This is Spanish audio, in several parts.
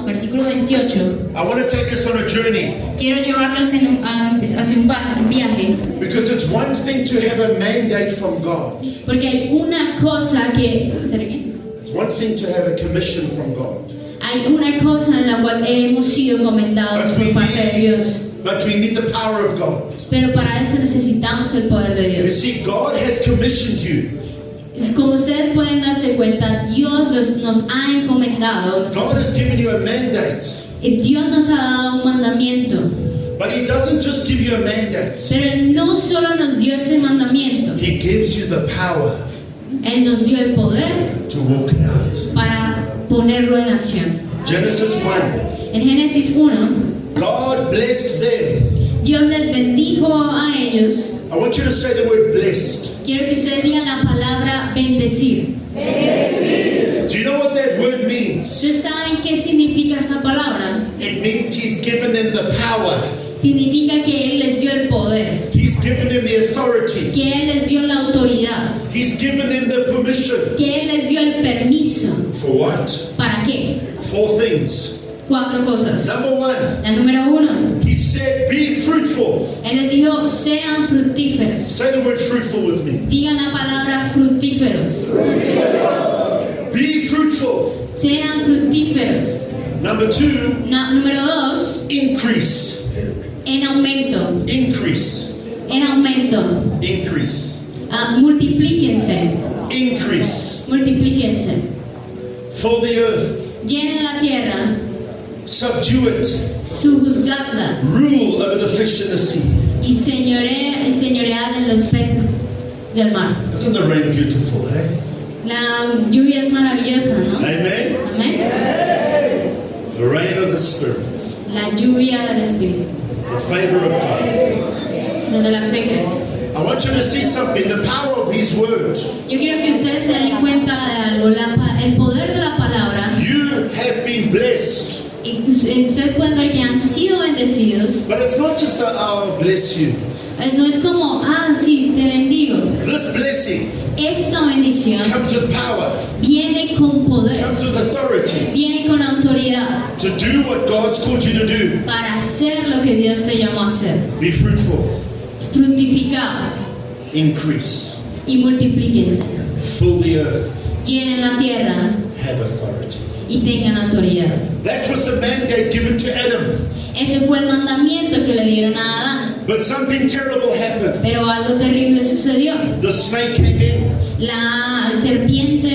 versículo 28. I want to take us on a journey Quiero llevarlos hacia un viaje, because it's one thing to have a mandate from God. porque hay una cosa que... It's one thing to have a commission from God. Hay una cosa en la cual hemos sido encomendados por parte de Dios, But we need the power of God. pero para eso necesitamos el poder de You Dios. see, God has commissioned you. Como ustedes pueden darse cuenta, Dios nos ha encomendado, God has given you a mandate. Dios nos ha dado un mandamiento, But He doesn't just give you a mandate. pero Él no solo nos dio ese mandamiento, He gives you the power Él nos dio el poder to walk it out. para ponerlo en acción. Genesis 1. En Génesis 1, God blessed them. Dios les bendijo a ellos. I want you to say the word blessed. Quiero que ustedes digan la palabra bendecir. Do you know what that word means? ¿Ustedes saben qué significa esa palabra? It means He's given them the power. Significa que Él les dio el poder, He's given them the authority. que Él les dio la autoridad, He's given them the permission. que Él les dio el permiso. For what? ¿Para qué? 4 things. 4 cosas. Number 1, La número 1, He said, be fruitful. Él les dijo, sean fructíferos. Say the word fruitful with me. Digan la palabra fructíferos. Be fruitful. Sean fructíferos. Number 2, Número 2, increase. en aumento. Increase. En aumento. Increase. Multiplíquense. Increase. Multiplíquense. Fill the earth. Llenen la tierra. Subdue it. Sojuzgadla. Rule over the fish in the sea. Y señoread en los peces del mar. Isn't the rain beautiful, eh? La lluvia es maravillosa, ¿no? Amen. Amén. The rain of the Spirit. La lluvia del Espíritu, The favor of God. donde la fe crece. I want you to see something. The power of His word. Yo quiero que ustedes se den cuenta de algo. El poder de la palabra. You have been blessed. Y ustedes pueden ver que han sido bendecidos. But it's not just a, oh, bless you. No es como, sí, te bendigo. This blessing Esta bendición comes with power, viene con poder, comes with authority viene con autoridad to do what God's called you to do. para hacer lo que Dios te llamó a hacer. Be fruitful, Fructificar increase, y multiplíquense. fill the earth, Llenen la tierra have authority. y tengan autoridad. That was the mandate given to Adam. Ese fue el mandamiento que le dieron a Adán. But something terrible happened. Pero algo terrible sucedió. The snake came in La serpiente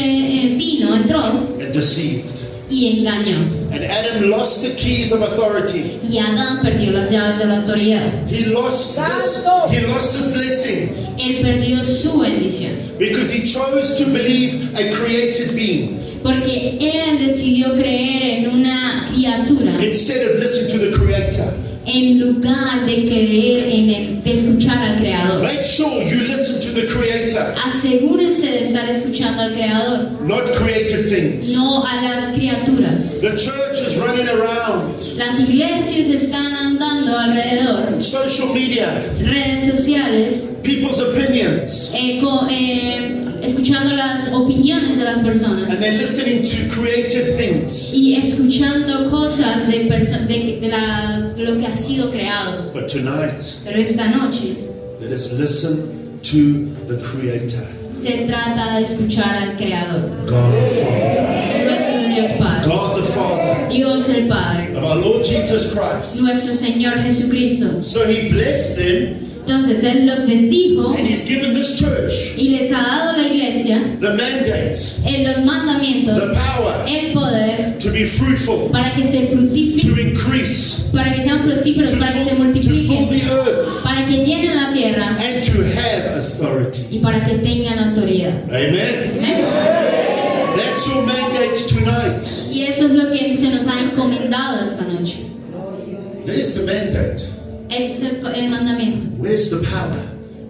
entró and deceived. y engañó. And Adam lost the keys of authority. Y Adán perdió las llaves de la autoridad. He lost this blessing Él perdió su bendición. because he chose to believe a created being Porque él decidió creer en una criatura instead of listening to the Creator. en lugar de creer de escuchar al Creador. Make sure you listen to the Creator, Asegúrense de estar escuchando al Creador, not created things. no a las criaturas. The church is running around Las iglesias están andando alrededor, social media, redes sociales, people's opinions, escuchando las opiniones de las personas and they're listening to created things. y escuchando cosas de lo que ha sido creado. But tonight, Pero esta noche let us listen to the Creator, se trata de escuchar al Creador, God the Father, nuestro Dios Padre, God the Father Dios el Padre, of our Lord Jesus Christ. nuestro Señor Jesucristo. So He blessed them, Entonces Él los bendijo and He's given this church y les ha dado a la iglesia the mandate, los mandamientos, the power el poder to be fruitful, para que se fructifiquen, to increase, para que sean fructíferos, para que se to fill multipliquen, the earth, para que llenen la tierra and to have authority. y para que tengan autoridad. Amen. Amén. That's your mandate tonight. Y eso es lo que se nos ha encomendado esta noche. There's the mandate. Este es el mandamiento. Where's the power?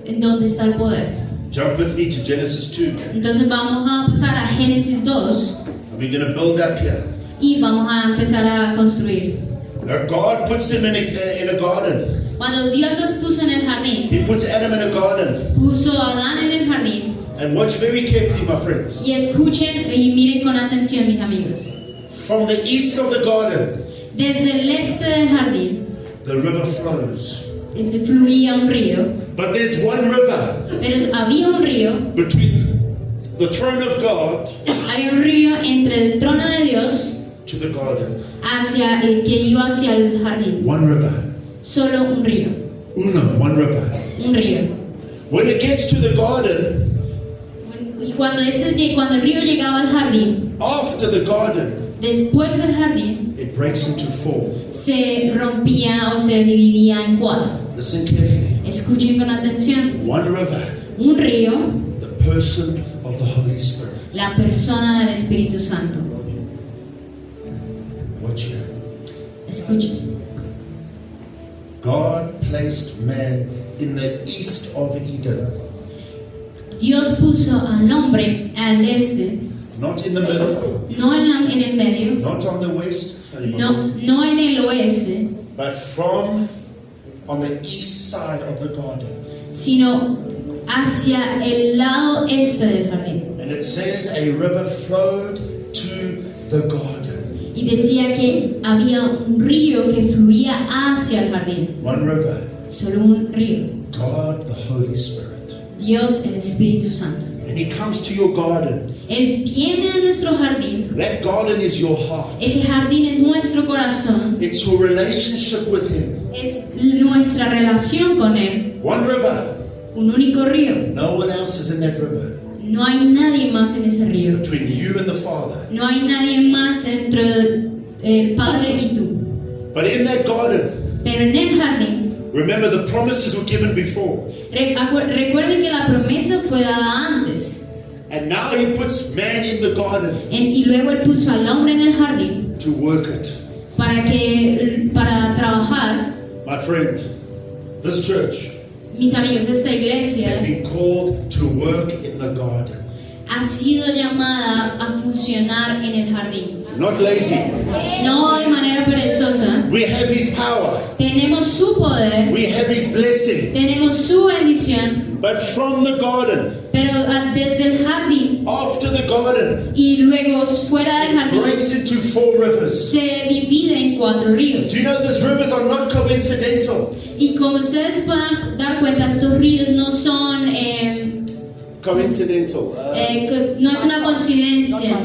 ¿En dónde está el poder? Jump with me to Genesis 2. Entonces vamos a pasar a Génesis 2 And we're going to build up here. y vamos a empezar a construir. Now God puts them in a garden. Cuando Dios los puso en el jardín, He puts Adam in a garden. puso a Adán en el jardín. And watch very carefully, my friends. Y escuchen y miren con atención, mis amigos. From the east of the garden, Desde el este del jardín the river flows. fluía un río, But there's one river pero había un río, between the throne of God había un río entre el trono de Dios to the garden. que iba hacia el jardín. One river. Solo un río, One river. un río. When it gets to the garden, Y cuando el río llegaba al jardín, after the garden, después del jardín, it breaks into four. se rompía o se dividía en 4. Listen carefully. Escuchen con atención. One river, Un río, the person of the Holy Spirit. la persona del Espíritu Santo. Watch here. Escuchen. God placed man in the east of Eden, Dios puso al hombre al este, not in the middle, no en el medio, not on the west, no en el oeste, but on the east side of the garden. sino hacia el lado este del jardín. And it says a river flowed to the garden. Y decía que había un río que fluía hacia el jardín. One river, Solo un río. God the Holy Spirit. Dios, el Espíritu Santo. And He comes to your garden. Él viene a nuestro jardín. That garden is your heart. Ese jardín es nuestro corazón. It's your relationship with Him. Es nuestra relación con Él. One river. Un único río. No one else is in that river. No hay nadie más en ese río. Between you and the Father. No hay nadie más entre el Padre y tú. But in that garden, Pero en el jardín, remember the promises were given before. recuerden que la promesa fue dada antes. And now He puts man in the garden Y luego Él puso al hombre en el jardín to work it. para trabajar. My friend, this church Mis amigos, esta iglesia has been called to work in the garden. ha sido llamada a funcionar en el jardín. Not lazy. No de manera perezosa. We have His power. Tenemos su poder, We have His blessing. tenemos su bendición, But from the garden, pero desde el jardín after the garden, y luego fuera del jardín breaks into 4 rivers. se divide en 4 ríos. Do you know these rivers are not coincidental? Y como ustedes puedan dar cuenta, estos ríos no son, Coincidental. no es una coincidencia.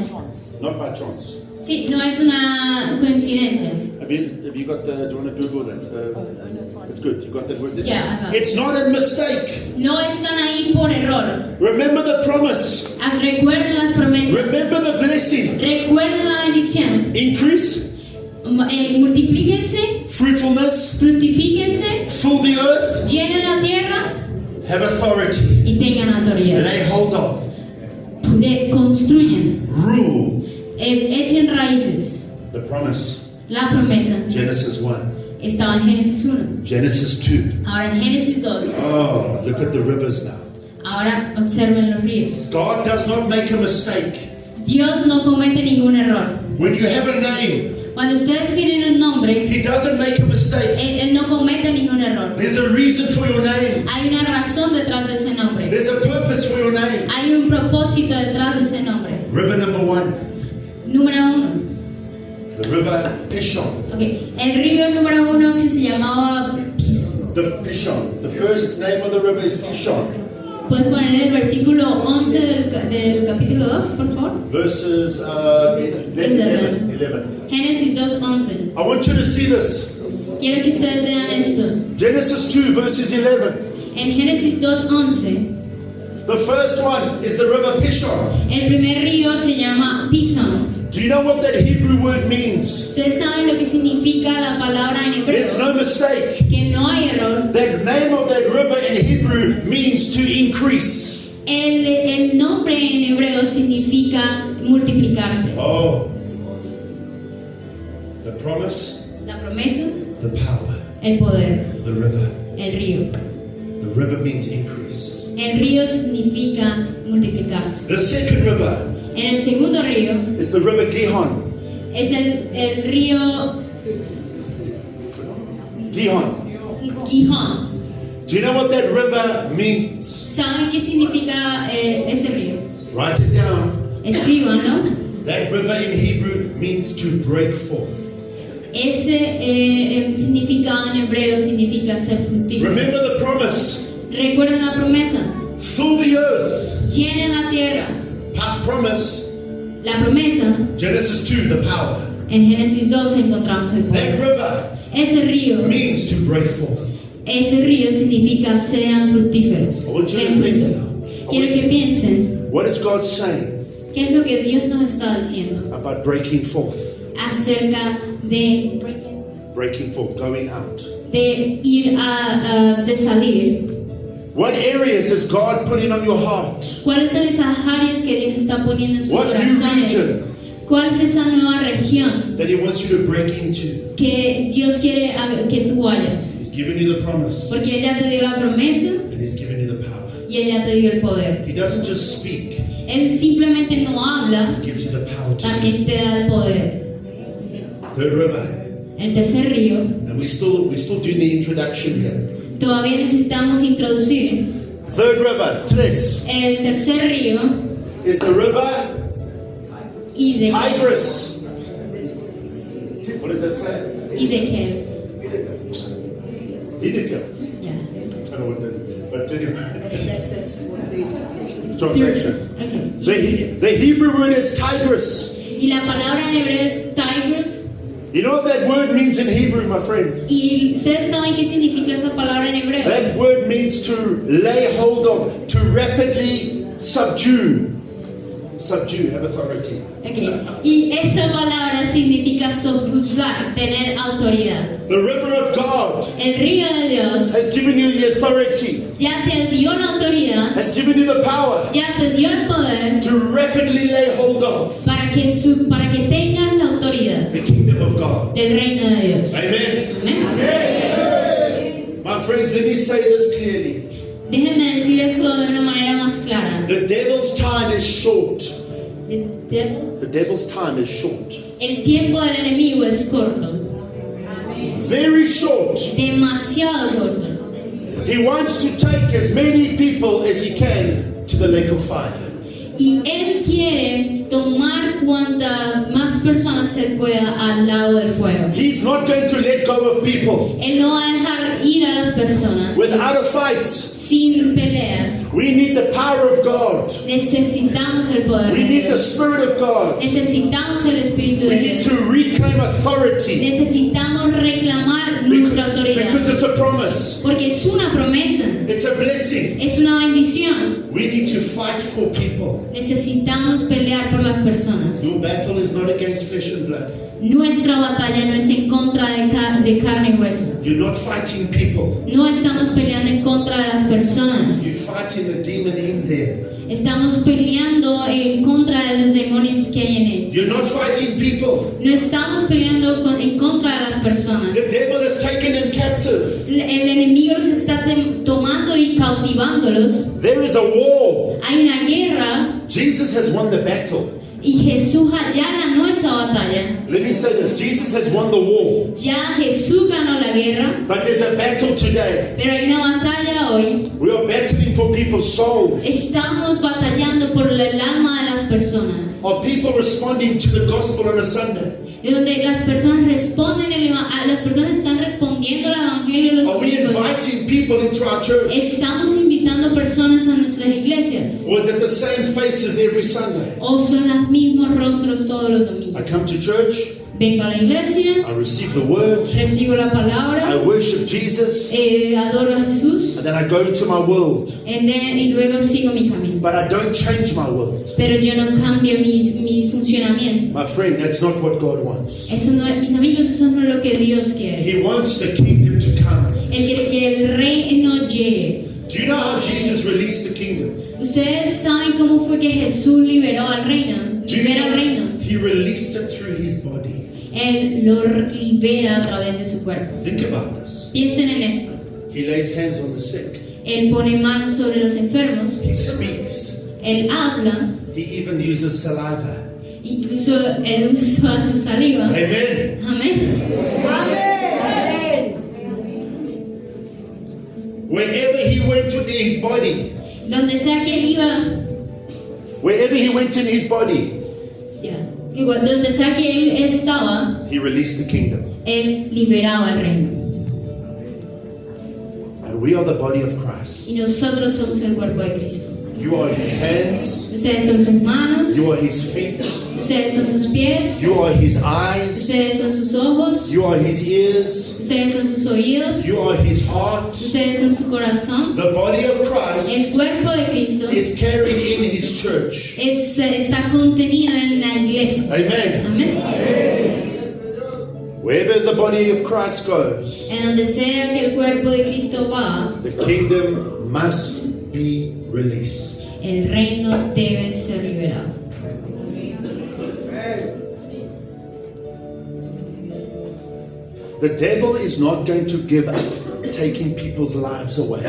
Not by chance. Sí, no es una coincidencia. Have you got the? Do you want to Google that? It's good. You got that word there? Yeah, I got it. It's not a mistake. No están ahí por error. Remember the promise. Recuerden las promesas. Remember the blessing. Recuerden la bendición. Increase, Multiplíquense, fruitfulness, fructifíquense, fill the earth, llenen la tierra have authority, y tengan autoridad. lay hold of, Construyen, rule. echen raíces. The promise. La promesa Genesis 1. estaba en Génesis 1. Genesis 2. Ahora en Génesis 2. Oh, look at the rivers now. Ahora observen los ríos. God does not make a mistake. Dios no comete ningún error. When you have a name, Cuando ustedes tienen un nombre, He doesn't make a mistake. Él no comete ningún error. There's a reason for your name. Hay una razón detrás de ese nombre. There's a purpose for your name. Hay un propósito detrás de ese nombre. River number 1, Número 1. the river Pishon. Okay. El río número 1 que se llamaba Pison. The Pishon. The first name of the river is Pishon. ¿Puedes poner el versículo 11 del capítulo 2, por favor? Verses 11. Génesis 2:11. I want you to see this. Quiero que ustedes vean esto. Genesis 2 verses 11. En Génesis 2:11, The first one is the river Pishon. el primer río se llama Pison. Do you know what that Hebrew word means? ¿Ustedes saben lo que significa la palabra en There's hebreo? no mistake. Que no hay error. That name of that river in Hebrew means to increase. El nombre en hebreo significa multiplicarse. Oh. The promise, La promesa, the power, el poder, the river. el río. The river means increase. El río significa multiplicarse. The second river En el segundo río is the river Gihon. es el río Gihon. Gihon. Do you know what that river means? ¿Saben qué significa ese río? Write it down. Escríbanlo. That river in Hebrew means to break forth. Ese significado en hebreo significa ser fructífero. Remember the promise. Recuerden la promesa. Fill the earth. Llenen la tierra. Promise. La promesa. Genesis 2, the power. En Génesis 2 encontramos el That poder. river Ese río. means to break forth. Ese río significa sean fructíferos. I want you to Den fruto. think. Quiero que piensen What is God saying qué es lo que Dios nos está diciendo about breaking forth? acerca de Breaking forth, going out. ir de salir. What areas is God putting on your heart? ¿Cuáles son esas áreas que Dios está poniendo en sus What new corazones? region ¿Cuál es esa nueva región That He wants you to break into. que Dios quiere que tú vayas? He's given you the promise. Porque Él ya te dio la promesa And He's given you the power. y Él ya te dio el poder. He doesn't just speak. Él simplemente no habla, He gives you the power to. también te da el poder. Third river. El tercer río, And we still doing the introduction here. todavía necesitamos introducir. Third river, tres, El tercer río is the river y de Tigris. What does that say? Hiddekel. Hiddekel. Ya. I don't know what that is. But anyway, That's what the translation. translation. Okay. The Hebrew word is Tigris. Y la palabra en hebreo es Tigris. You know what that word means in Hebrew, my friend? Y ustedes saben qué significa esa palabra en hebreo. That word means to lay hold of, to rapidly subdue. Subdue, have authority. Okay. Y esa palabra significa sojuzgar, tener autoridad. The river of God El río de Dios has given you the authority, ya te dio la autoridad, has given you the power ya te dio el poder to rapidly lay hold of para que tengas la autoridad the kingdom of God. del reino de Dios. Amen. Amén. My friends, let me say this clearly. Déjenme decir esto de una manera más clara. The devil's time is short. El tiempo- The devil's time is short. El tiempo del enemigo es corto, Very short. demasiado corto. He wants to take as many people as he can to the lake of fire. Y Él quiere tomar cuantas más personas se pueda al lado del fuego. He's not going to let go of people Él no va a dejar ir a las personas without a fight. sin peleas. We need the power of God. Necesitamos el poder We de need the Dios. Spirit of God. Necesitamos el Espíritu We de need Dios. to reclaim authority Necesitamos reclamar nuestra autoridad. because it's a promise. Porque es una promesa, It's a blessing. es una bendición. We need to fight for people. Necesitamos pelear por las personas. Your battle is not against flesh and blood. Nuestra batalla no es en contra de carne y hueso. You're not fighting people. No estamos peleando en contra de las personas. You're fighting the demon in them. Estamos peleando en contra de los demonios que hay en él. You're not fighting people. No estamos peleando en contra de las personas. The devil is taken in captive. El enemigo los está tomando y cautivándolos. There is a war. Hay una guerra Jesus has won the battle. y Jesús ya ganó esa batalla. Let me say this. Jesus has won the war. Ya Jesús ganó la guerra, But there's a battle today. pero hay una batalla hoy. We are battling for people's souls. Estamos batallando por el alma de las personas. Are people responding to the gospel on a Sunday? De donde las personas responden, las personas están respondiendo al evangelio los Are we domingos. inviting people into our church? Estamos invitando personas a nuestras iglesias. Or is it the same faces every Sunday? O son los mismos rostros todos los I domingos. come to church, Vengo a la iglesia, I receive the word, recibo la I palabra, worship Jesus, adoro a Jesús, and then I go into my world. y luego sigo mi camino. But I don't change my world. Pero yo no cambio mi funcionamiento. My friend, that's not what God wants. Eso no, mis amigos, eso no es lo que Dios quiere. He wants the kingdom to come. Él quiere que el reino llegue. Do you know how Jesus released the kingdom? Ustedes saben cómo fue que Jesús liberó al reino. Do you Libera al know reino. He released it through his body. Él lo libera a través de su cuerpo. Think about this. Piensen en esto. He lays hands on the sick. Él pone manos sobre los enfermos. He speaks. Él habla. He even uses saliva. Incluso él usa su saliva. Amen. Amén. Wherever he went in his body, Donde sea que él iba, wherever he went in his body, ya, que donde sea que él estaba, he released the kingdom. él liberaba el reino. And we are the body of Christ. Y nosotros somos el cuerpo de Cristo. You are his hands. Ustedes son sus manos, You are his feet. ustedes son sus pies, You are his eyes. ustedes son sus ojos, You are his ears. ustedes son sus oídos, You are his heart. ustedes son su corazón. The body of Christ El cuerpo de Cristo is carried in his church. está contenido en la iglesia. Amen. Amén. Wherever the body of Christ goes, En donde sea que el cuerpo de Cristo va, the kingdom must be released. el reino debe ser liberado. The devil is not going to give up taking people's lives away.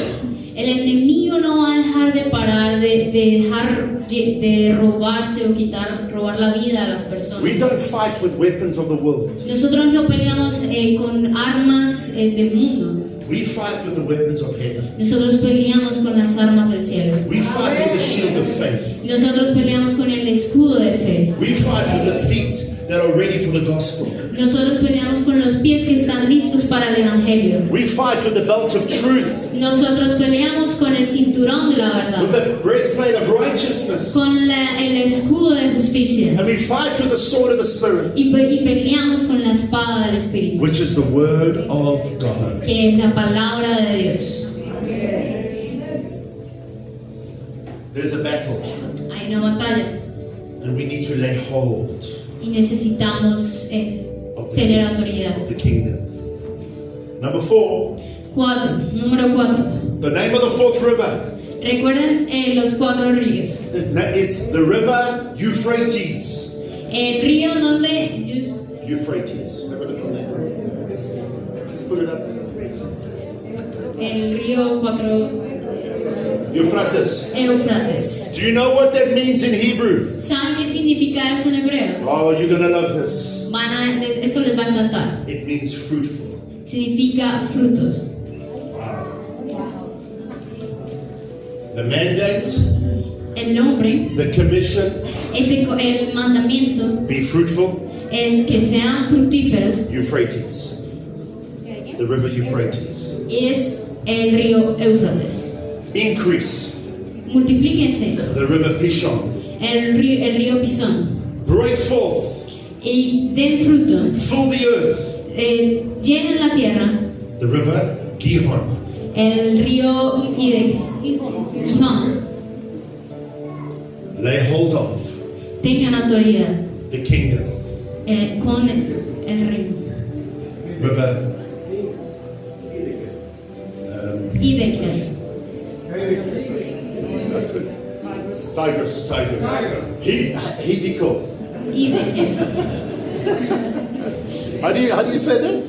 El enemigo no va a dejar de parar de robarse o robar la vida a las personas. We don't fight with weapons of the world. Nosotros no peleamos con armas del mundo. We fight with the weapons of heaven. Nosotros peleamos con las armas del cielo. We fight with the shield of faith. Nosotros peleamos con el escudo de fe. We fight with the feet that are ready for the gospel. Nosotros peleamos con los pies que están listos para el evangelio. We fight with the belt of truth, Nosotros peleamos con el cinturón de la with verdad, the breastplate of righteousness. con el escudo de justicia, And we fight with the sword of the Spirit, y peleamos con la espada del Espíritu, which is the word of God. que es la palabra de Dios. There's a battle, Hay una batalla and we need to lay hold y necesitamos tener autoridad. of the kingdom. Number 4, Número 4. the name of the fourth river. Recuerden los 4 ríos. It's the river Euphrates. El río donde Euphrates. Have a look on there. Just put it up. el río 4 Euphrates. Eufrates. Do you know what that means in Hebrew? ¿Saben qué significa eso en hebreo? Oh, you're going to love this. Esto les va a encantar. It means fruitful. Significa frutos. The mandate, El nombre, the commission, el mandamiento be fruitful. es que sean fructíferos. Euphrates. The river Euphrates. Es el río Éufrates. Increase. Multiplíquense. The river Pishon. El río Pisón. Break forth. Y den fruto. Fill the earth. Llenen la tierra. The river Gihon. El río Gihón. Lay hold of Tengan autoridad the kingdom. con el reino. River Ezequiel. that's it. Tigris. Hidiko. Ezequiel. How do you say that?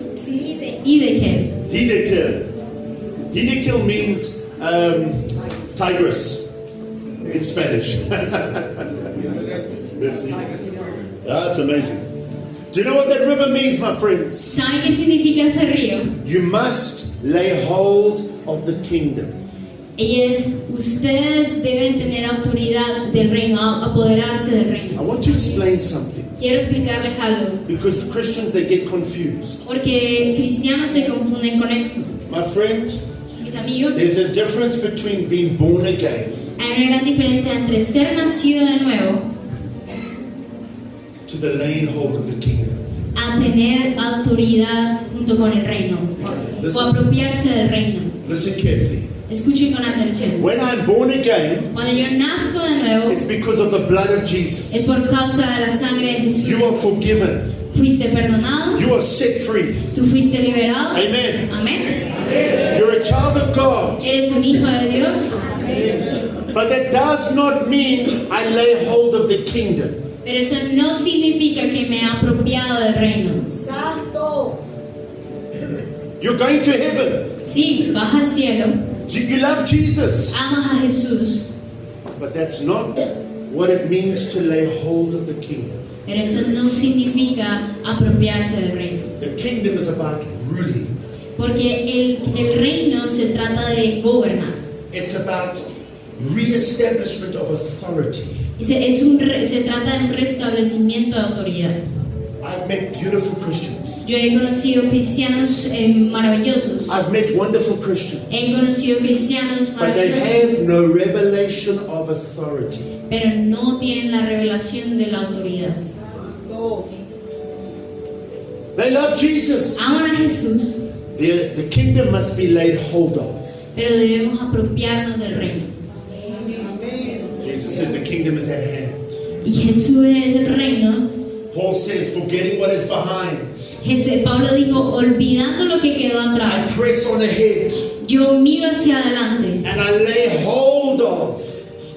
Ezequiel. Hidikil means Tigris in Spanish. That's amazing. Do you know what that river means, my friends? ¿Saben qué significa ese río? You must lay hold of the kingdom. Y ustedes deben tener autoridad del reino, apoderarse del I reino. want to explain something Quiero explicarles algo, because Christians they get confused. porque cristianos se confunden con eso. My friend, Mis amigos, there's a difference between being born again hay una gran diferencia entre ser nacido de nuevo to the laying hold of the kingdom. a tener autoridad junto con el reino o apropiarse del reino. Listen carefully. Escuchen con atención. When I'm born again, Cuando yo nazco de nuevo it's because of the blood of es Jesus. por causa de la sangre de Jesús. You are forgiven. Fuiste perdonado, You are set free. tú fuiste liberado. Amen. Amén. You're a child of God. Eres un hijo de Dios. But that does not mean I lay hold of the kingdom. Pero eso no significa que me he apropiado del reino. You're going to heaven. Sí, vas al cielo, You love Jesus. amas a Jesús, But that's not what it means to lay hold of the kingdom. pero eso no significa apropiarse del reino. The kingdom is about ruling. Porque el reino se trata de gobernar. It's about re-establishment of authority. Se trata de un restablecimiento de autoridad. I've met beautiful Christians. Yo he conocido cristianos maravillosos. I've met wonderful Christians. He conocido cristianos But they maravillosos, have no revelation of authority. pero no tienen la revelación de la autoridad. They love Jesus. Aman a Jesús, The kingdom must be laid hold of. pero debemos apropiarnos del reino. Jesus says the kingdom is at hand. Y Jesús es el reino. Paul says, forgetting what is behind, Pablo dijo, olvidando lo que quedó I atrás, press on ahead yo miro hacia adelante and I lay hold of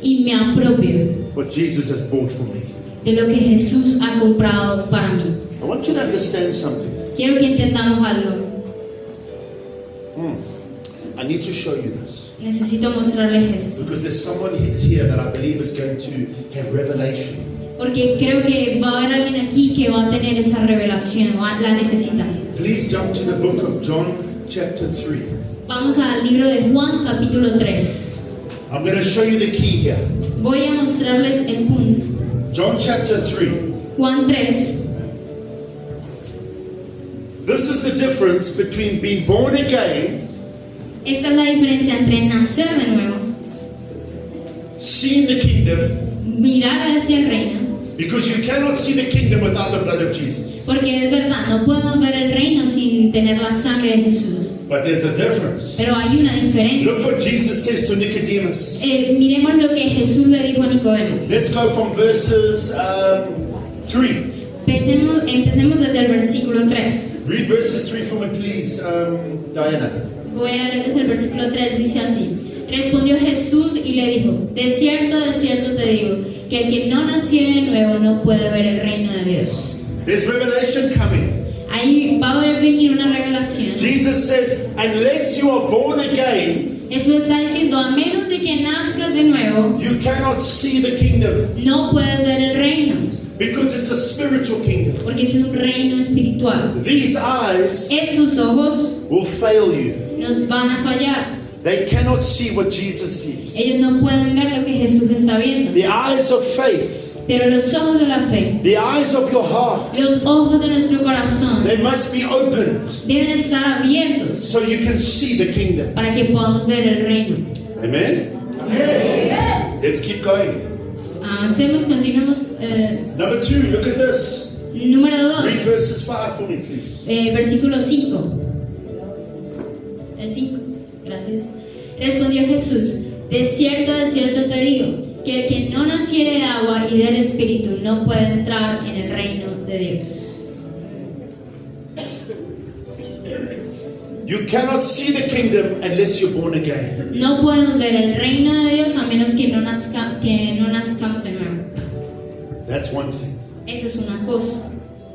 y me apropio what Jesus has bought for me. de lo que Jesús ha comprado para mí. I want you to understand something. Quiero que entendamos algo. I need to show you this. Necesito mostrarles esto, Because there's someone here that I believe is going to have revelation. porque creo que va a haber alguien aquí que va a tener esa revelación, la necesita. Please jump to the book of John chapter 3. Vamos al libro de Juan capítulo 3. I'm going to show you the key here. Voy a mostrarles el punto. John chapter 3. Juan 3. This is the difference between being born again, Esta es la diferencia entre nacer de nuevo, seeing the kingdom, mirar hacia el reino, because you cannot see the kingdom without the blood of Jesus. porque es verdad, no podemos ver el reino sin tener la sangre de Jesús. But there's a difference. Pero hay una diferencia. Look what Jesus says to Nicodemus. Miremos lo que Jesús le dijo a Nicodemo. Let's go from verses 3. Empecemos desde el versículo 3. Read verses 3 for me, please, Diana. Voy a leerles el versículo 3, dice así. Respondió Jesús y le dijo, de cierto te digo, que el que no naciere de nuevo no puede ver el reino de Dios. There's revelation coming. Ahí va a venir una revelación. Jesus says, unless you are born again, Jesús está diciendo, a menos de que nazcas de nuevo, you cannot see the kingdom. no puedes ver el reino, Because it's a spiritual kingdom. porque es un reino espiritual. These eyes Esos ojos will fail you. nos van a fallar. They cannot see what Jesus sees. Ellos no pueden ver lo que Jesús está viendo. The eyes of faith, Pero los ojos de la fe, the eyes of your heart, los ojos de nuestro corazón, they must be opened deben estar abiertos so you can see the kingdom. para que podamos ver el reino. Amen? Let's keep going. Avancemos, continuemos. Number 2, look at this. Número Read 2, verses 5 for me, please. versículo 5. El 5, gracias. Respondió Jesús, de cierto te digo, que el que no naciere de agua y del Espíritu no puede entrar en el reino de Dios. You cannot see the kingdom unless you're born again. No podemos ver el reino de Dios a menos que no nazcamos de nuevo. That's one thing. Esa es una cosa.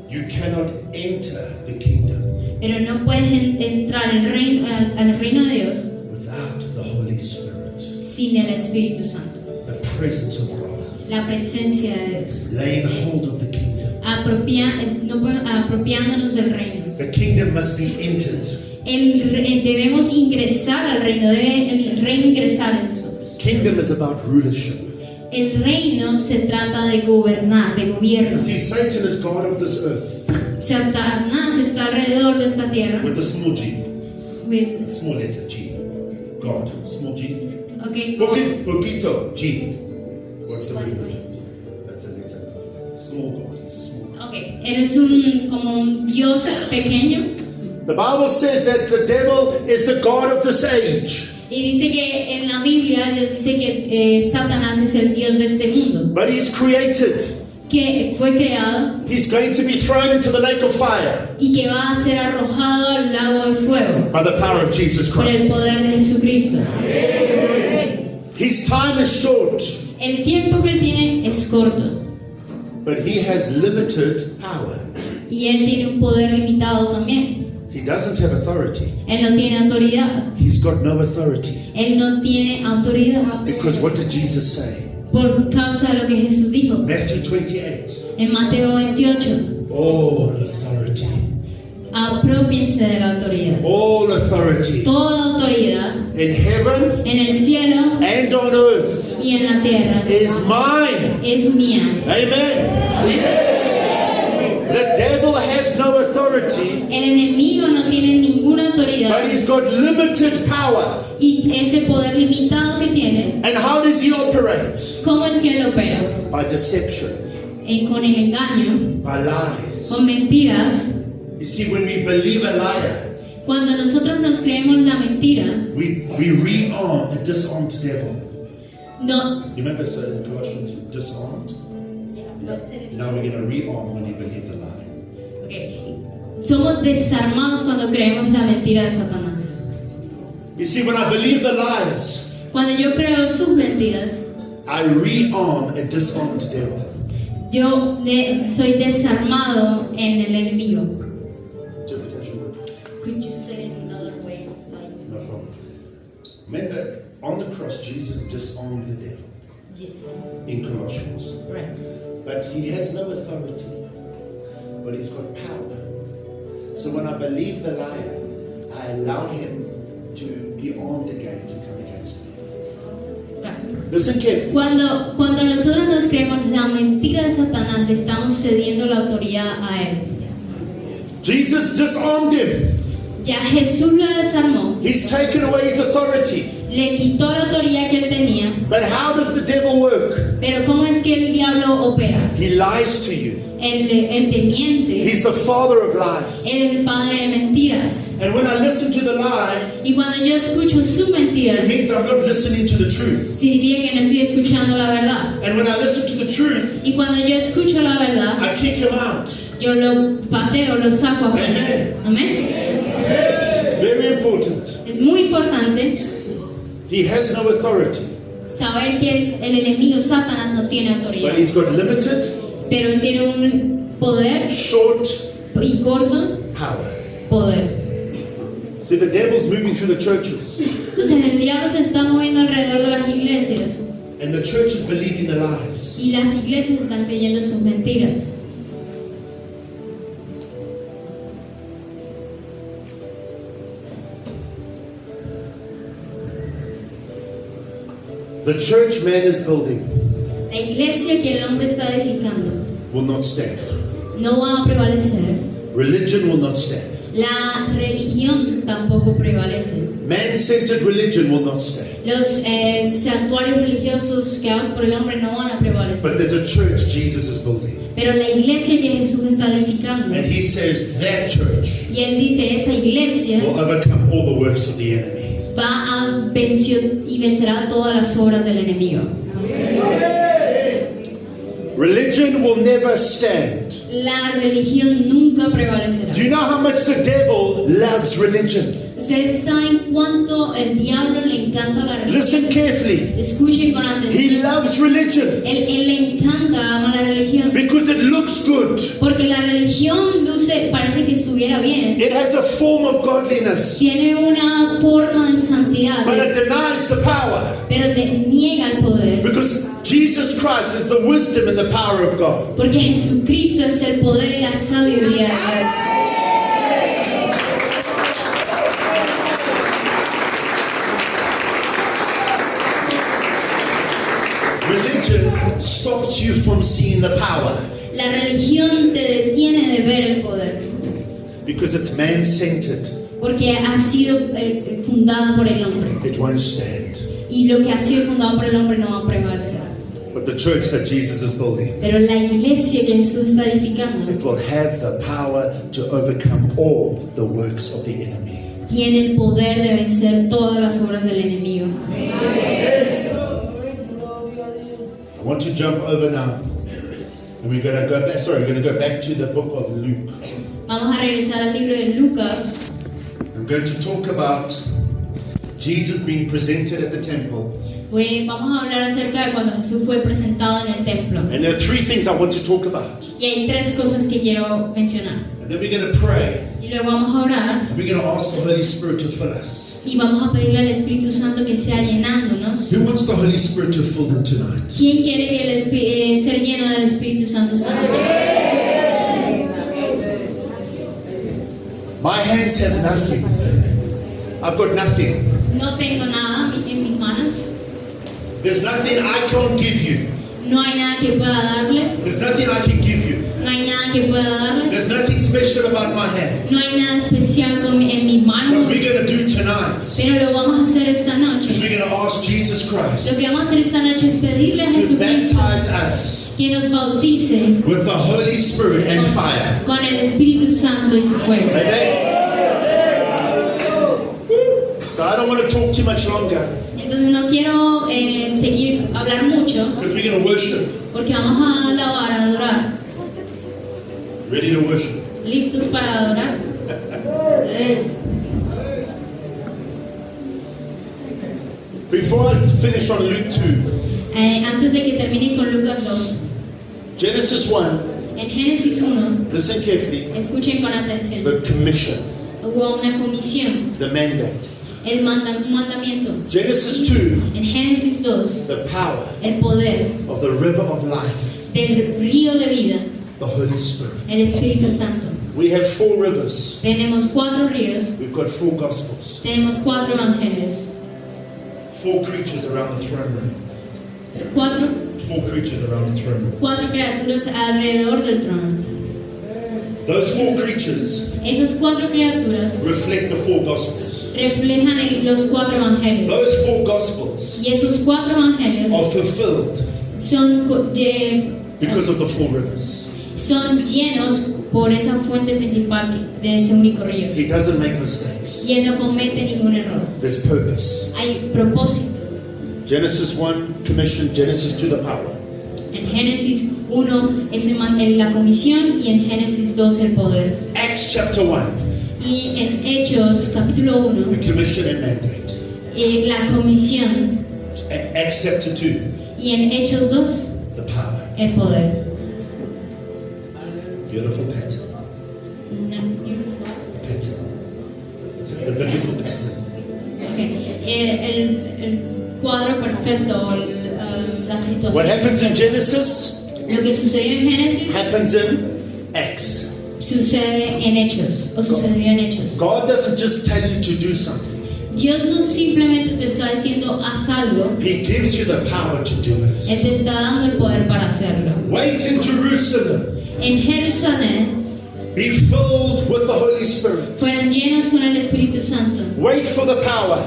You cannot enter the kingdom Pero no puedes entrar al reino de Dios without the Holy Spirit, sin el Espíritu Santo. the presence of God, La presencia de Dios. laying hold of the kingdom. Apropiándonos del reino. The kingdom must be entered. Debemos ingresar al reino, debe el reino ingresar en nosotros. Kingdom is about rulership. El reino se trata de gobernar, de gobierno. See, Satan is God of this earth Satanás está alrededor de esta tierra. with a small g, With, small letter G. God, small g. okay, Poquito, G. What's the word? That's a letter. Small God, he's a small God. okay. Eres como un Dios pequeño. The Bible says that the devil is the God of this age. Y dice que en la Biblia Dios dice que Satanás es el Dios de este mundo, But he's created. que fue creado He's going to be thrown into the lake of fire y que va a ser arrojado al lago del fuego by the power of Jesus por el Christ. poder de Jesucristo. His time is short, El tiempo que él tiene es corto but he has limited power. y él tiene un poder limitado también. He doesn't have authority. Él no tiene autoridad. He's got no authority. Él no tiene autoridad Because what did Jesus say? por causa de lo que Jesús dijo Matthew 28. en Mateo 28. All authority Apropiense de la autoridad. All authority Toda autoridad in heaven en el cielo and on earth y en la tierra is mine. es mía. Amen. Amén. The devil has no authority, El enemigo no tiene ninguna autoridad but he's got limited power. y ese poder limitado que tiene, And how does he operate? ¿cómo es que él opera? By deception, Con el engaño, by lies. con mentiras. You see, when we believe a liar, Cuando nosotros nos creemos la mentira, we rearm a disarmed devil. no, You remember so in Colossians, disarmed? Now we're going to rearm when you believe the lie. okay. Somos desarmados cuando creemos la mentira de Satanás. You see, when I believe the lies, Cuando yo creo sus mentiras, I rearm a disarmed devil. yo soy desarmado en el enemigo. Interpretation. Could you say it another way? No problem. Remember, on the cross, Jesus disarmed the devil in Colossians. Right. But he has no authority, but he's got power. So when I believe the liar, I allow him to be armed again to come against me. Listen carefully. Cuando nosotros nos creemos la mentira de Satanás, le estamos cediendo la autoridad a él. Jesus disarmed him. Ya Jesús lo desarmó, He's taken away his authority. le quitó la autoridad que él tenía. But how does the devil work? Pero ¿cómo es que el diablo opera? He lies to you. Él te miente, He's the father of lies. él es el padre de mentiras. And when I listen to the lie, Y cuando yo escucho sus it mentiras, means I'm not listening to the truth. significa que no estoy escuchando la verdad. And when I listen to the truth, Y cuando yo escucho la verdad, I kick him out. yo lo pateo, lo saco afuera. Amén. Very important. Es muy importante He has no authority, saber que es el enemigo. Satanás no tiene but autoridad, he's got limited, pero él tiene un poder short y corto power. poder. See, the devil's moving through the churches, Entonces el diablo se está moviendo alrededor de las iglesias and the church is believing the lies. y las iglesias están creyendo sus mentiras. The church man is building La iglesia que el hombre está edificando will not stand. no va a prevalecer. Religion will not stand. La religión tampoco prevalece. Man-centered religion will not stand. Los santuarios religiosos creados por el hombre no van a prevalecer. But there's a church Jesus is building. Pero la iglesia que Jesús está edificando, And he says that church y él dice, esa iglesia will overcome all the works of the enemy. va a vencer y vencerá todas las obras del enemigo. Religion will never stand. La religión nunca prevalecerá. Do you know how much the devil loves religion? Ustedes saben cuánto el diablo le encanta la religión. Listen carefully. Escuchen con He atención. loves religion Él le encanta, ama la religión. because it looks good. Porque la religión luce, parece que estuviera bien. It has a form of godliness, Tiene una forma de santidad, but it denies the power. pero niega el poder. Because Jesus Christ is the wisdom and the power of God. Porque Jesucristo es el poder y la sabiduría de Dios. Religion stops you from seeing the power La religión te detiene de ver el poder. because it's man-centered. Porque ha sido fundada por el hombre. It won't stand. Y lo que ha sido fundado por el hombre no va a prevalecer. But the church that Jesus is building, Pero la iglesia que Jesús está edificando it will have the power to overcome all the works of the enemy. tiene el poder de vencer todas las obras del enemigo. I want to jump over now. And we're going to go back, we're going to go back to the book of Luke. Vamos a regresar al libro de Lucas. I'm going to talk about Jesus being presented at the temple. Vamos a hablar acerca de cuando Jesús fue presentado en el templo. And there are three things I want to talk about. Y hay tres cosas que quiero mencionar. And then we're going to pray. Y luego vamos a orar And we're going to ask the Holy Spirit to fill us. y vamos a pedirle al Espíritu Santo que sea llenándonos. Who wants the Holy Spirit to fill them tonight? ¿Quién quiere que ser lleno del Espíritu Santo esta noche? My hands have nothing. I've got nothing. No tengo nada en mis manos. There's nothing I can't give you. No hay nada que pueda darles. There's nothing I can give you. No hay nada que pueda darles. There's nothing special about my hands. No hay nada especial en mis What manos. we're going to do tonight Pero lo vamos a hacer esta is noche. we're going to ask Jesus Lo Christ que vamos a hacer esta noche es pedirle a to Jesucristo baptize us que nos bautice with the Holy Spirit and fire. con el Espíritu Santo y su fuego. Amen. So I don't want to talk too much longer Entonces no quiero seguir hablar mucho because we're going to worship. porque vamos a alabar, a adorar. Ready to worship. ¿Listos para adorar? Before I finish on Luke 2, Antes de que termine con Lucas 2, Genesis 1, en Génesis 1, listen carefully, escuchen con atención, the commission, hubo una comisión, the mandate. un mandamiento. Genesis 2, En Génesis 2, the power el poder of the river of life, del río de vida, the Holy Spirit. el Espíritu Santo. We have 4 rivers. Tenemos 4 ríos, We've got 4 gospels. tenemos 4 evangelios, 4 creatures around the throne room. 4 creatures around the throne room. 4 criaturas alrededor del trono. Those 4 creatures Esas 4 criaturas reflect the 4 gospels. reflejan los 4 evangelios. Those 4 gospels Y esos 4 evangelios are fulfilled because of the 4 rivers. son llenos por esa fuente principal de ese único río. He doesn't make mistakes. Y él no comete ningún error. There's purpose. Hay propósito. Genesis 1, commission. Genesis 2, the power. En Génesis 1 es la comisión y en Génesis 2 el poder. Acts chapter 1, Y en Hechos capítulo 1 the commission and mandate. la comisión Acts chapter 2, y en Hechos 2 the power. el poder. Beautiful pattern. Una beautiful- Pattern. The biblical pattern. Ok. El cuadro perfecto, la situación. What happens in perfecta. Genesis Lo que sucedió en Génesis happens in Acts. sucede en Hechos, o sucedió en Hechos. God doesn't just tell you to do something. Dios no simplemente te está diciendo haz algo, He gives you the power to do it. Él te está dando el poder para hacerlo. Wait in Jerusalem. En Jerusalén Be filled with the Holy Spirit. fueron llenos con el Espíritu Santo. Wait for the power.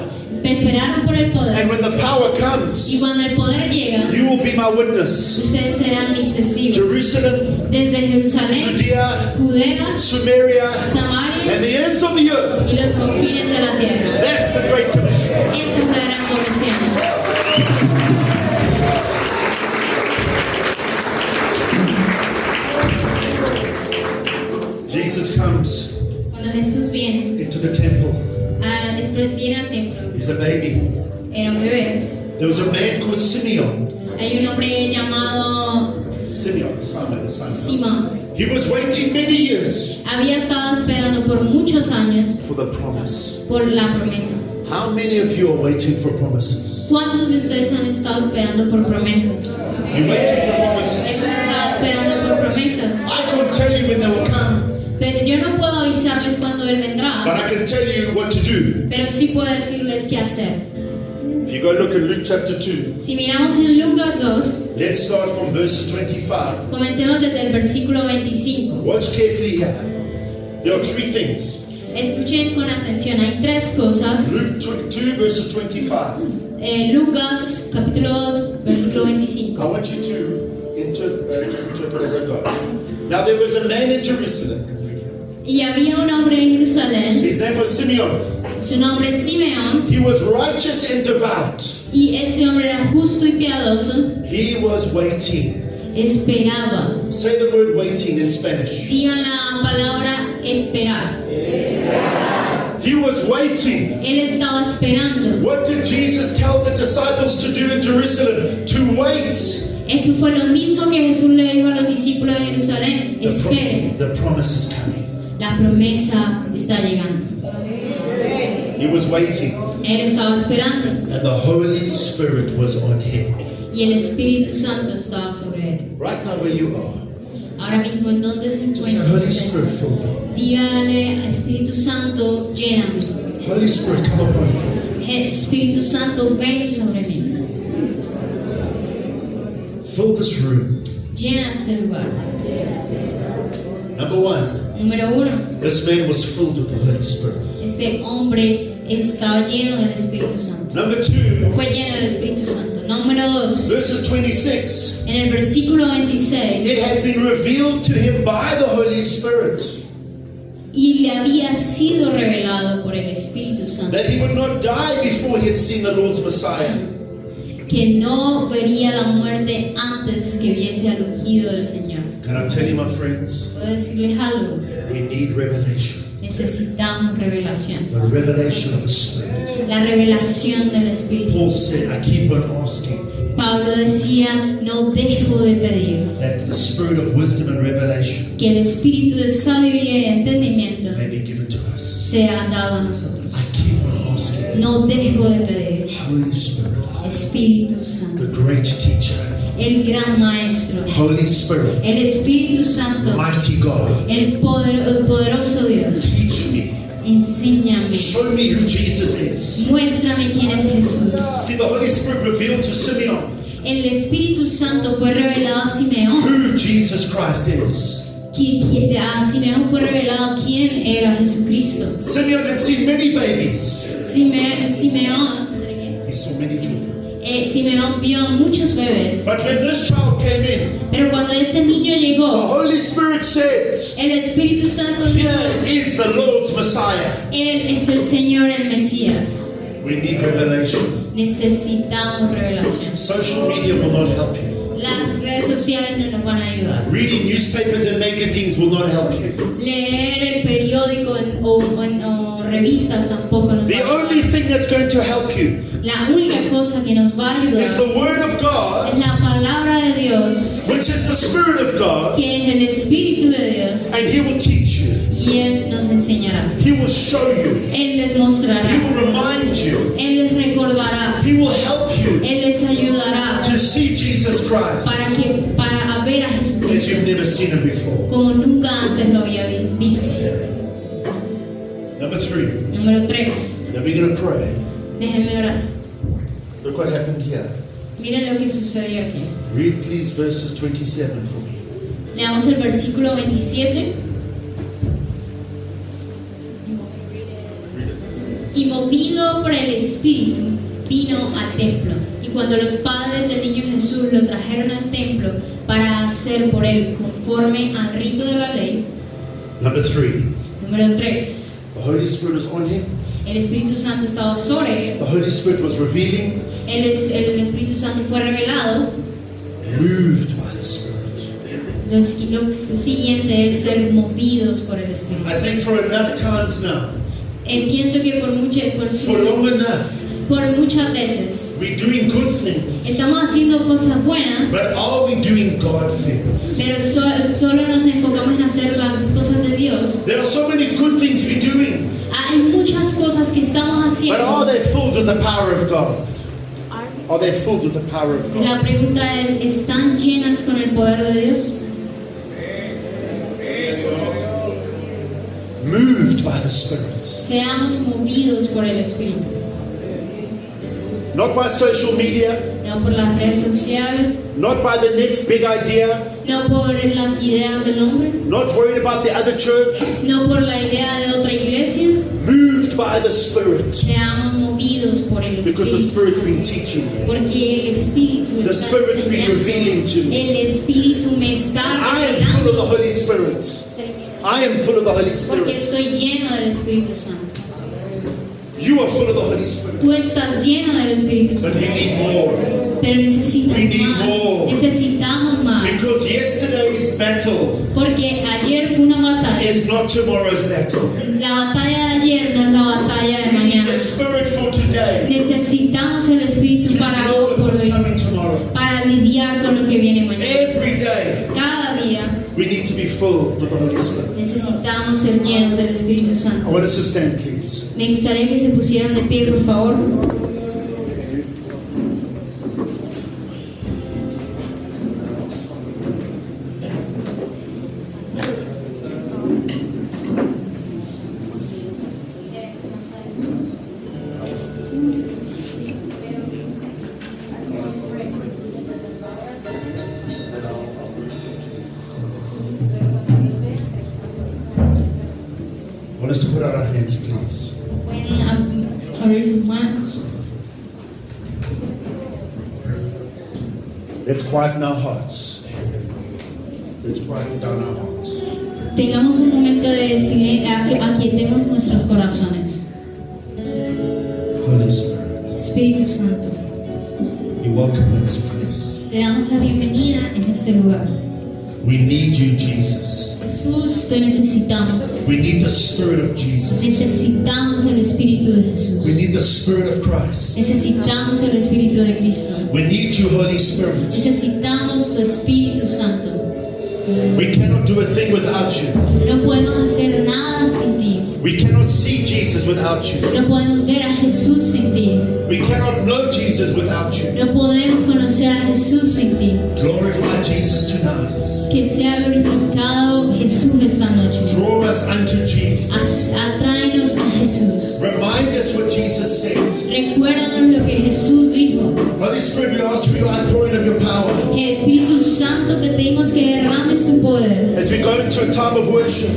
Esperaron por el And poder. when the power comes, Y cuando el poder llega, you will be my witness. ustedes serán mis testigos. Jerusalem, Desde Jerusalén, Judea, Judea, Samaria, Samaria and the ends of the earth. y los confines de la tierra. That's the Great Commission. Esa es la gran comisión. Jesus comes Cuando Jesús viene, into the temple. viene al templo, He's a baby. era un bebé. There was a man called Simeon. Hay un hombre llamado Simon. Simón. He was waiting many years Había estado esperando por muchos años for the promise. por la promesa. How many of you are waiting for promises? ¿Cuántos de ustedes han estado esperando por promesas? You're waiting for Hemos promises. estado esperando por promesas. I can't tell you when they will come, Pero yo no puedo avisarles cuándo Él but vendrá. I can tell you what to do. Pero sí puedo decirles qué hacer. If you go look at Luke chapter 2, Si miramos en Lucas 2, let's start from verses 25. comencemos desde el versículo 25. Watch carefully here. There are 3 things. Escuchen con atención, hay 3 cosas. Luke 2 verses 25. Lucas capítulo 2, versículo I 25. want you to just interpret as I go. Now there was a man in Jerusalem. Y había un hombre en Jerusalén, His name was Simeon. su nombre es Simeón, He was righteous and devout. y ese hombre era justo y piadoso, He was waiting. esperaba. Say the word waiting in Spanish. Digan la palabra esperar. He was waiting. Él estaba esperando. What did Jesus tell the disciples to do in Jerusalem? To wait. Eso fue lo mismo que Jesús le dijo a los discípulos de Jerusalén. Esperen, The promise is coming. la promesa está llegando. He was waiting, Él estaba esperando and the Holy Spirit was on him. y el Espíritu Santo estaba sobre él. Right now, where you are, Ahora mismo, ¿en dónde se just say, encuentra Holy usted? Spirit, fill me. Dígale, Espíritu Santo, lléname. Holy Spirit, come upon me. Espíritu Santo, ven sobre mí. Fill this room. Llena este lugar. Number one, Número 1. this man was filled with the Holy Spirit. Este hombre estaba lleno del Espíritu Santo. Number two, Fue lleno del Espíritu Santo. Número 2. verses 26. En el versículo 26. It had been revealed to him by the Holy Spirit Y le había sido revelado por el Espíritu Santo that he would not die before he had seen the Lord's Messiah. que no vería la muerte antes que viese al ungido del Señor. Can I tell you, my friends, Puedo decirles algo. we need revelation. Necesitamos revelación. The revelation of the Spirit. La revelación del Espíritu. Paul said, I keep on asking Pablo decía, no dejo de pedir that the spirit of wisdom and revelation que el Espíritu de sabiduría y entendimiento may be given to us. sea dado a nosotros. I keep on asking, No dejo de pedir, Holy Spirit, Espíritu Santo, the great teacher, el gran maestro, Holy Spirit, el Espíritu Santo, mighty God, el poderoso Dios, teach me, enséñame, show me who Jesus is. muéstrame quién es Jesús. See, the Holy Spirit revealed to Simeon El Espíritu Santo fue revelado a Simeón. who Jesus Christ is. A Simeón fue revelado quién era Jesucristo. Simeon had seen many babies. Simeón He saw many children. Simeón vio a muchos bebés, But when this child came in, pero cuando ese niño the llegó, Holy Spirit said, el Espíritu Santo dijo, here is the Lord's Messiah. Él es el Señor, el Mesías. We need revelation. Necesitamos revelación. Social media will not help you. Las redes sociales no nos van a ayudar. Reading newspapers and magazines will not help you. Leer el periódico o revistas tampoco nos The va a only ayudar. thing that's going to help you La única cosa que nos va a is ayudar the Word of es God, la palabra de Dios, which is the Spirit of God, que es el Espíritu de Dios, and He will teach you. y Él nos enseñará. He will show you. Él les mostrará. He will remind you. Él les recordará. He will help you Él les ayudará to see Jesus Christ para ver a as Jesucristo you've never seen Him before. como nunca antes lo había visto. Number 3. Número 3. Now we're going to pray. Déjenme orar. Look what happened here. Miren lo que sucedió aquí. Read please verses 27 for me. Leamos el versículo 27. Y movido por el Espíritu, vino al templo. Y cuando los padres del niño Jesús lo trajeron al templo para hacer por él conforme al rito de la ley. Number 3. Número 3. The Holy Spirit was on Him. El Espíritu Santo estaba sobre él. The Holy Spirit was revealing, El Espíritu Santo fue revelado. moved by the Spirit. Lo siguiente es ser movidos por el Espíritu. I think for enough times now, Pienso que for long enough, por muchas veces we're doing good things, estamos haciendo cosas buenas, but are we doing God things? pero solo nos enfocamos en hacer las cosas de Dios. There are so many good things we're doing, Hay muchas cosas que estamos but are haciendo. they filled with the power of God? Are they filled with the power of La God? pregunta es, ¿están llenas con el poder de Dios? Moved by the Spirit. Seamos movidos por el Espíritu, Not by social media, no por las redes sociales, not by the next big idea, no por las ideas del hombre, not worried about the other church. no por la idea de otra iglesia. Moved by the Spirit. Seamos movidos por el Because the Espíritu, Spirit's been teaching you. porque el Espíritu The está Spirit's been enseñando. revealing to me. El Espíritu me está I am full of the revelando. Holy Spirit. I am full of the Holy Porque Spirit. estoy lleno del Espíritu Santo. You are full of the Holy Spirit. Tú estás lleno del Espíritu But Santo. we need more. Pero We necesitamos need más. more. Necesitamos más. Because yesterday's battle Porque ayer fue una batalla. is not tomorrow's battle. La batalla de ayer no es la batalla de We need mañana. the Spirit for today Necesitamos el Espíritu to para deal hoy with por what's hoy. coming tomorrow. Para lidiar con lo que viene mañana. Every day Cada día we need to be full with the Holy Spirit. necesitamos ser llenos del Espíritu I Santo. want us to stand, please. Me gustaría que se pusieran de pie, por favor. hands, please. Pueden abrir sus manos. Let's quieten our hearts. Let's quieten down our hearts. Tengamos un momento de silencio, aquietemos nuestros corazones. Holy Spirit, Espíritu Santo, you're welcome in this place. te damos la bienvenida en este lugar. We need you, Jesus. Jesús, te necesitamos. We need the Spirit of Jesus. Necesitamos el Espíritu de We Jesús. need the Spirit of Christ. Necesitamos el Espíritu de Cristo. We need you, Holy Spirit. Necesitamos tu Espíritu Santo. We cannot do a thing without you. No podemos hacer nada sin ti. We cannot see Jesus without you. No podemos ver a Jesús sin ti. We cannot know Jesus without you. No podemos conocer a Jesús sin ti. Glorify Jesus tonight. Que sea glorificado Jesús esta noche. Draw us unto Jesus. Atráenos a Jesús. Remind us what Jesus said. Recuérdanos lo que Jesús dijo. Holy Spirit, we ask for your outpouring of your power. Que Espíritu Santo te pedimos que derrames tu poder. As we go into a time of worship,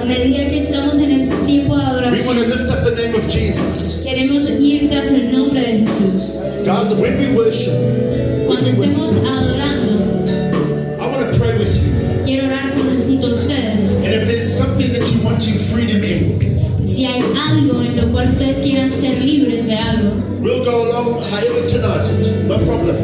A medida que estamos en el tiempo de we want adoración, to lift up the name of Jesus. queremos ir tras el nombre de Jesús. Guys, when we worship, Cuando estemos adorando, I want to pray with you. quiero orar junto a ustedes. And if there's something that you want in freedom in, Si hay algo en lo cual ustedes quieran ser libres de algo, we'll go along however tonight. No problem.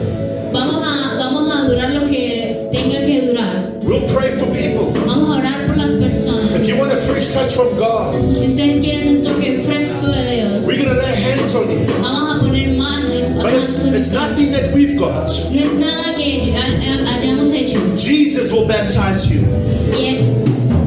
vamos a adorar lo que tenga que durar. We'll pray for people. Vamos a orar por las personas. If you want a fresh touch from God, Si ustedes quieren un toque fresco de Dios, we're going to lay hands on you. vamos a poner manos But it's nothing that we've got. No es nada que hayamos hecho. Jesus will baptize you. Y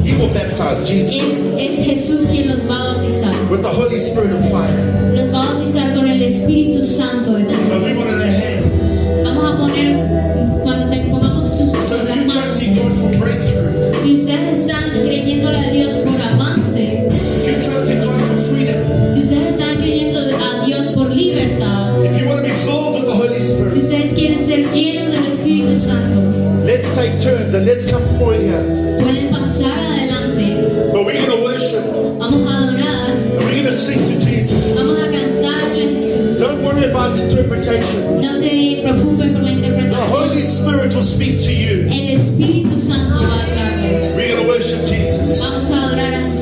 He will baptize Jesus es Jesús quien los va a bautizar. with the Holy Spirit of fire. Los va a bautizar con el Espíritu Santo de Dios. But we want to lay hands. Vamos a poner, cuando pongamos sus So if las you're manos, trusting God for breakthrough, si ustedes están creyéndole a Dios por avance, if you're trusting God for freedom, si ustedes están creyendo a Dios por libertad, if you want to be filled with the Holy si Spirit, ustedes quieren ser llenos del Espíritu Santo, let's take turns and let's come forward here. pueden pasar adelante. But we're going to worship Vamos a adorar, and we're going to sing to Jesus. vamos a cantarle a Jesús. Don't worry about interpretation. No se preocupen por la The interpretación. Holy Spirit will speak to you. El Espíritu Santo va a hablarles. We're going to worship Jesus. Vamos a adorar a